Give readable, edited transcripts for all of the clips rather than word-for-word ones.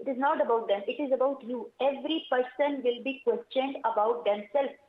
it is not about them, it is about you. Every person will be questioned about themselves.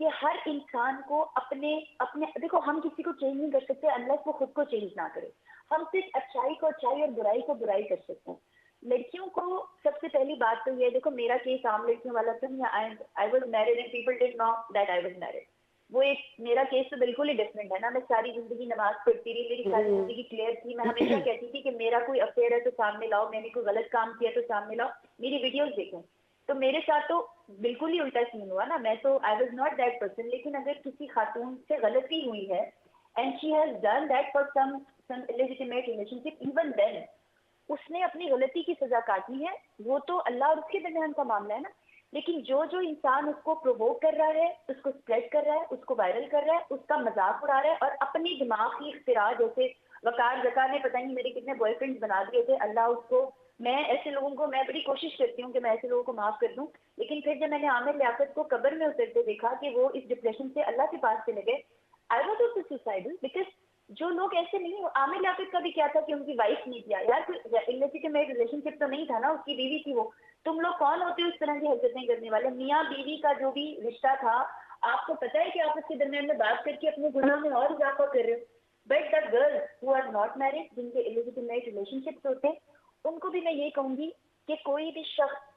کہ ہر انسان کو اپنے دیکھو ہم کسی کو چینج نہیں کر سکتے انلیس وہ خود کو چینج نہ کرے. ہم صرف اچھائی کو اچھائی اور برائی کو برائی کر سکتے ہیں. لڑکیوں کو سب سے پہلی بات تو یہ دیکھو میرا کیس عام لڑکیوں والا تھا. I was married and people did know that I was married. وہ ایک میرا کیس تو بالکل ہی ڈفرینٹ ہے نا. میں ساری زندگی نماز پڑھتی رہی, میری ساری زندگی کلیئر تھی. میں ہمیشہ کہتی تھی کہ میرا کوئی افیئر ہے تو سامنے لاؤ, میں نے کوئی غلط کام کیا تو سامنے لاؤ, میری ویڈیوز دیکھیں. تو میرے ساتھ تو بالکل ہی الٹا سین ہوا نا. میں تو I was not that person. لیکن اگر کسی خاتون سے غلطی ہوئی ہے and she has done that for some illegitimate relationship, even then اس نے اپنی غلطی کی سزا کاٹنی ہے. وہ تو اللہ اور اس کے درمیان کا معاملہ ہے نا. لیکن جو انسان اس کو پرووک کر رہا ہے, اس کو اسپریڈ کر رہا ہے, اس کو وائرل کر رہا ہے, اس کا مذاق اڑا رہا ہے اور اپنی دماغ کی اختراع, جیسے وقار زکا نے پتہ نہیں میرے کتنے بوائے فرینڈز بنا دیے تھے, اللہ اس کو, میں ایسے لوگوں کو, میں بڑی کوشش کرتی ہوں کہ میں ایسے لوگوں کو معاف کر دوں. لیکن پھر جب میں نے عامر لیاقت کو قبر میں اترتے دیکھا کہ وہ اس ڈپریشن سے اللہ کے پاس چلے گئے, I was also suicidal. Because جو لوگ ایسے نہیں, عامر لیاقت کا بھی کیا تھا کہ ان کی وائف نہیں کیا یار, کوئی انلیجیٹمیٹ ریلیشن شپ تو نہیں تھا نا, اس کی بیوی تھی وہ. تم لوگ کون ہوتے ہو اس طرح کی حرکتیں کرنے والے؟ میاں بیوی کا جو بھی رشتہ تھا, آپ کو پتہ ہے کہ آپ اس کے درمیان میں بات کر کے اپنے گناہ میں اور اضافہ کر رہے ہو. But the girls who are not married, جن کے انلیجیٹمیٹ ریلیشن شپس ہوتے ہیں, ان کو بھی میں یہ کہوں گی کہ کوئی بھی شخص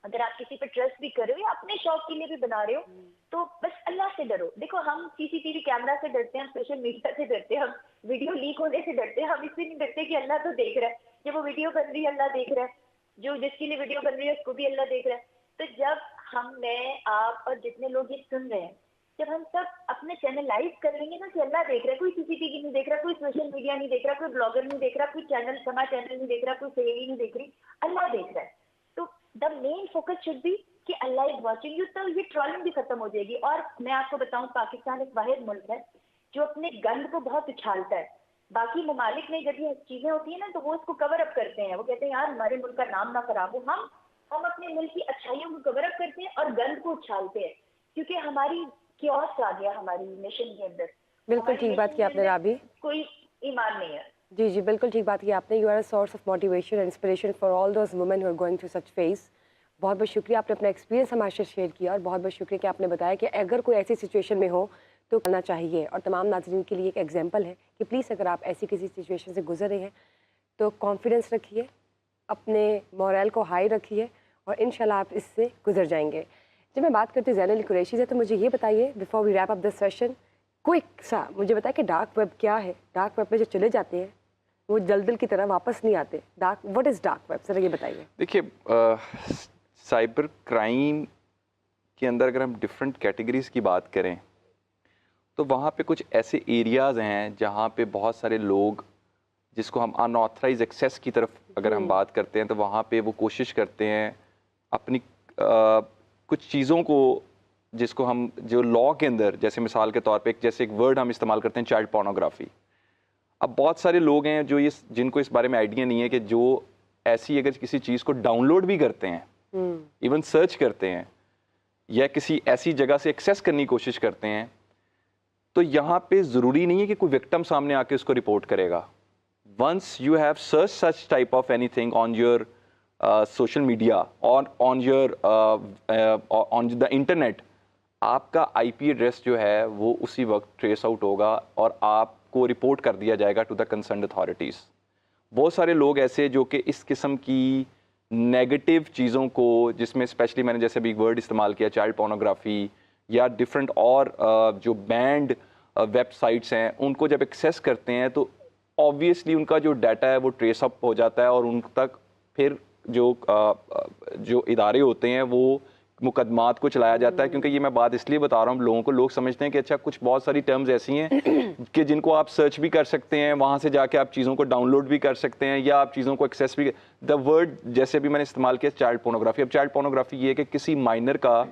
اگر آپ کسی پہ ٹرسٹ بھی کر رہے ہو یا اپنے شوق کے لیے بھی بنا رہے ہو, تو بس اللہ سے ڈرو. دیکھو ہم CCTV کیمرہ سے ڈرتے ہیں, سوشل میڈیا سے ڈرتے ہیں, ہم ویڈیو لیک ہونے سے ڈرتے ہیں. ہم اس سے نہیں ڈرتے کہ اللہ تو دیکھ رہا ہے, جب وہ ویڈیو بن رہی ہے اللہ دیکھ رہا ہے, جو جس کے لیے ویڈیو بن رہی ہے اس کو بھی اللہ دیکھ رہا ہے. تو جب ہم, میں, آپ اور جتنے لوگ یہ سن رہے ہیں, جب ہم سب اپنے چینلائز کر لیں گے نا کہ اللہ دیکھ رہا ہے, کوئی CCTV نہیں دیکھ رہا, کوئی سوشل میڈیا نہیں دیکھ رہا, کوئی بلاگر نہیں دیکھ رہا, کوئی سما چینل نہیں دیکھ رہا, کوئی سہیلی نہیں دیکھ رہی, اللہ دیکھ رہا ہے. تو دا مین فوکس شوڈ بی کہ اللہ از واچنگ یو. تو یہ ٹرولنگ بھی ختم ہو جائے گی. اور میں آپ کو بتاؤں, پاکستان ایک واحد ملک ہے جو اپنے گند کو بہت اچھالتا ہے. باقی ممالک میں جب یہ چیزیں ہوتی ہیں نا تو وہ اس کو کور اپ کرتے ہیں, وہ کہتے ہیں یار ہمارے ملک کا نام نہ خراب ہو. ہم اپنے ملک کی اچھائیوں کو کور اپ کرتے ہیں اور گند کو اچھالتے ہیں, کیونکہ ہماری کیوس آ گیا ہماری نیشن کے اندر. بالکل ٹھیک بات کی آپ نے رابی. کوئی ایمان نہیں ہے. جی جی بالکل ٹھیک بات کی آپ نے. You are a source of motivation and inspiration for all those women who are going through such phase. بہت بہت شکریہ, آپ نے اپنا ایکسپیرینس ہمارے ساتھ شیئر کیا, اور بہت بہت شکریہ کہ آپ نے بتایا کہ اگر کوئی ایسی سچویشن میں ہو تو کرنا چاہیے. اور تمام ناظرین کے لیے ایک ایگزامپل ہے کہ پلیز اگر آپ ایسی کسی سچویشن سے گزر رہے ہیں تو کانفیڈنس رکھیے, اپنے مورل کو ہائی رکھیے, اور انشاءاللہ آپ اس سے گزر جائیں گے. جب میں بات کرتی ہوں زین علی قریشی سے, تو مجھے یہ بتائیے before we wrap up this session, quick سا مجھے بتائیں کہ ڈارک ویب کیا ہے؟ ڈارک ویب میں جو چلے جاتے ہیں وہ دلدل کی طرح واپس نہیں آتے. وٹ از ڈارک ویب, ذرا یہ بتائیے. دیکھیے, سائبر کرائم کے اندر اگر ہم ڈفرینٹ کیٹیگریز کی بات کریں تو وہاں پہ کچھ ایسے ایریاز ہیں جہاں پہ بہت سارے لوگ, جس کو ہم ان آتھرائز ایکسیس کی طرف اگر ہم بات کرتے ہیں, تو وہاں پہ وہ کوشش کرتے ہیں اپنی کچھ چیزوں کو, جس کو ہم جو لاء کے اندر, جیسے مثال کے طور پہ جیسے ایک ورڈ ہم استعمال کرتے ہیں چائلڈ پورنوگرافی. اب بہت سارے لوگ ہیں جو جن کو اس بارے میں آئیڈیا نہیں ہے کہ جو ایسی اگر کسی چیز کو ڈاؤن لوڈ بھی کرتے ہیں, ایون سرچ کرتے ہیں, یا کسی ایسی جگہ سے ایکسیس کرنے کی کوشش کرتے ہیں, تو یہاں پہ ضروری نہیں ہے کہ کوئی وکٹم سامنے آ کے اس کو رپورٹ کرے گا. Once you have search such type of anything on your social media اور آن دا انٹرنیٹ, آپ کا IP ایڈریس جو ہے وہ اسی وقت ٹریس آؤٹ ہوگا اور آپ کو رپورٹ کر دیا جائے گا ٹو دا کنسرنڈ اتھارٹیز. بہت سارے لوگ ایسے جو کہ اس قسم کی نیگیٹو چیزوں کو, جس میں اسپیشلی میں نے جیسے ابھی ورڈ استعمال کیا چائلڈ پورنوگرافی یا ڈفرینٹ اور جو بینڈ ویب سائٹس ہیں, ان کو جب ایکسیس کرتے ہیں تو آبویسلی ان کا جو ڈیٹا ہے وہ ٹریس اپ ہو جاتا ہے, اور ان تک پھر جو ادارے ہوتے ہیں وہ مقدمات کو چلایا جاتا ہے. کیونکہ یہ میں بات اس لیے بتا رہا ہوں لوگوں کو, لوگ سمجھتے ہیں کہ اچھا کچھ بہت ساری ٹرمز ایسی ہیں کہ جن کو آپ سرچ بھی کر سکتے ہیں, وہاں سے جا کے آپ چیزوں کو ڈاؤن لوڈ بھی کر سکتے ہیں, یا آپ چیزوں کو ایکسیس بھی. دا ورڈ جیسے بھی میں نے استعمال کیا چائلڈ پورنوگرافی. اب چائلڈ پورنوگرافی یہ ہے کہ کسی مائنر کا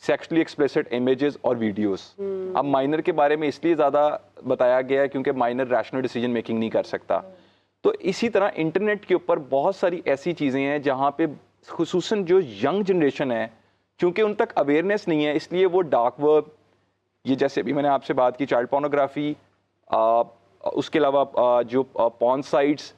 سیکشلی ایکسپلیسڈ امیجز اور ویڈیوز. اب مائنر کے بارے میں اس لیے زیادہ بتایا گیا ہے کیونکہ مائنر ریشنل ڈیسیجن میکنگ نہیں کر سکتا. تو اسی طرح انٹرنیٹ کے اوپر بہت ساری ایسی چیزیں ہیں جہاں پہ خصوصاً جو ینگ جنریشن ہے, چونکہ ان تک اویئرنیس نہیں ہے, اس لیے وہ ڈارک ویب, یہ جیسے بھی میں نے آپ سے بات کی چائلڈ پورنوگرافی, اس کے علاوہ جو پورن سائٹس,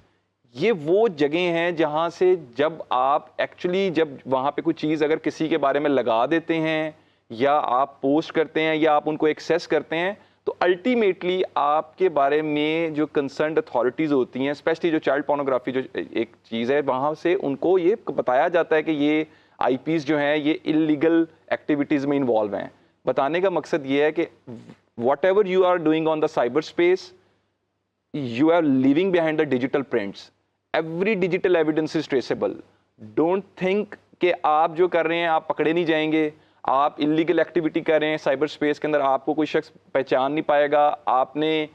یہ وہ جگہیں ہیں جہاں سے جب آپ ایکچولی جب وہاں پہ کوئی چیز اگر کسی کے بارے میں لگا دیتے ہیں یا آپ پوسٹ کرتے ہیں یا آپ ان کو ایکسیس کرتے ہیں, تو الٹیمیٹلی آپ کے بارے میں جو کنسرنڈ اتھارٹیز ہوتی ہیں, اسپیشلی جو چائلڈ پورنوگرافی جو ایک چیز ہے, وہاں سے ان کو یہ بتایا جاتا ہے کہ یہ آئی پیز جو ہیں یہ انلیگل ایکٹیویٹیز میں انوالو ہیں. بتانے کا مقصد یہ ہے کہ whatever you are doing on the cyberspace, you are leaving behind the digital prints. Every digital evidence is traceable. Don't think کہ آپ جو کر رہے ہیں آپ پکڑے نہیں جائیں گے, آپ انلیگل ایکٹیویٹی کر رہے ہیں سائبر اسپیس کے اندر, آپ کو کوئی شخص پہچان نہیں پائے گا, آپ نے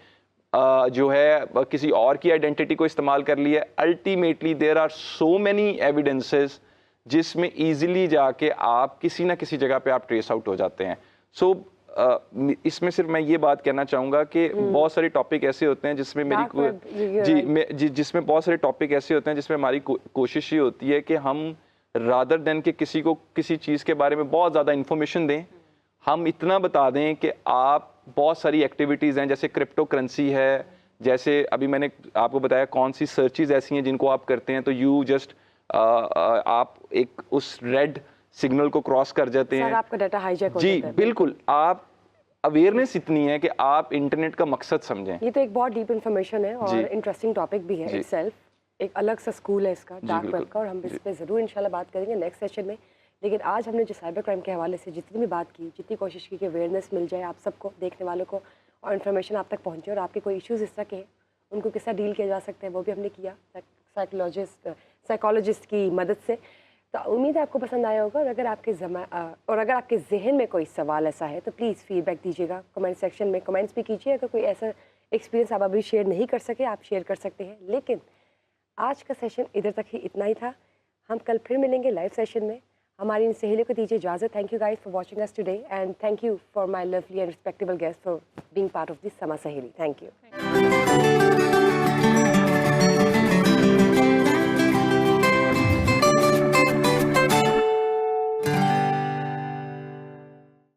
جو ہے کسی اور کی آئیڈینٹی کو استعمال کر لیا. Ultimately there are so many evidences جس میں ایزیلی جا کے آپ کسی نہ کسی جگہ پہ آپ ٹریس آؤٹ ہو جاتے ہیں. سو اس میں صرف میں یہ بات کہنا چاہوں گا کہ بہت سارے ٹاپک ایسے ہوتے ہیں جس میں جس میں بہت سارے ٹاپک ایسے ہوتے ہیں جس میں ہماری کوشش یہ ہوتی ہے کہ ہم رادر دین کہ کسی کو کسی چیز کے بارے میں بہت زیادہ انفارمیشن دیں, ہم اتنا بتا دیں کہ آپ بہت ساری ایکٹیویٹیز ہیں جیسے کرپٹو کرنسی ہے, جیسے ابھی میں نے آپ کو بتایا کون سی سرچز ایسی ہیں جن کو آپ کرتے ہیں تو یو جسٹ آپ ایک اس ریڈ سگنل کو کراس کر جاتے ہیں, آپ کا ڈیٹا ہائی جیک ہو جی جاتا ہے. بالکل. آپ اویئرنیس اتنی ہے کہ آپ انٹرنیٹ کا مقصد سمجھیں. یہ تو ایک بہت ڈیپ انفارمیشن ہے اور انٹرسٹنگ ٹاپک بھی ہے اٹ سیلف, ایک الگ سا اسکول ہے اس کا ڈارک ویب کا, اور ہم اس پہ ضرور انشاءاللہ بات کریں گے نیکسٹ سیشن میں. لیکن آج ہم نے جو سائبر کرائم کے حوالے سے جتنی بھی بات کی, جتنی کوشش کی کہ اویئرنیس مل جائے آپ سب کو, دیکھنے والوں کو, اور انفارمیشن آپ تک پہنچے, اور آپ کے کوئی ایشوز اس طرح کے ہیں ان کو کس طرح ڈیل کیا جا سکتا ہے وہ بھی ہم نے کیا سائیکالوجسٹ کی مدد سے. تو امید ہے آپ کو پسند آیا ہوگا, اور اگر آپ کے ذہن میں کوئی سوال ایسا ہے تو پلیز فیڈ بیک دیجیے گا کمنٹ سیکشن میں, کمنٹس بھی کیجیے. اگر کوئی ایسا ایکسپیرینس آپ ابھی شیئر نہیں کر سکے آپ شیئر کر سکتے ہیں. لیکن آج کا سیشن ادھر تک ہی اتنا ہی تھا. ہم کل پھر ملیں گے لائیو سیشن میں. ہماری ان سہیلیوں کو دیجیے اجازت. Thank you guys for watching اس today, and thank you for my lovely and respectable guest for being part of this Samaa Saheli. Thank you.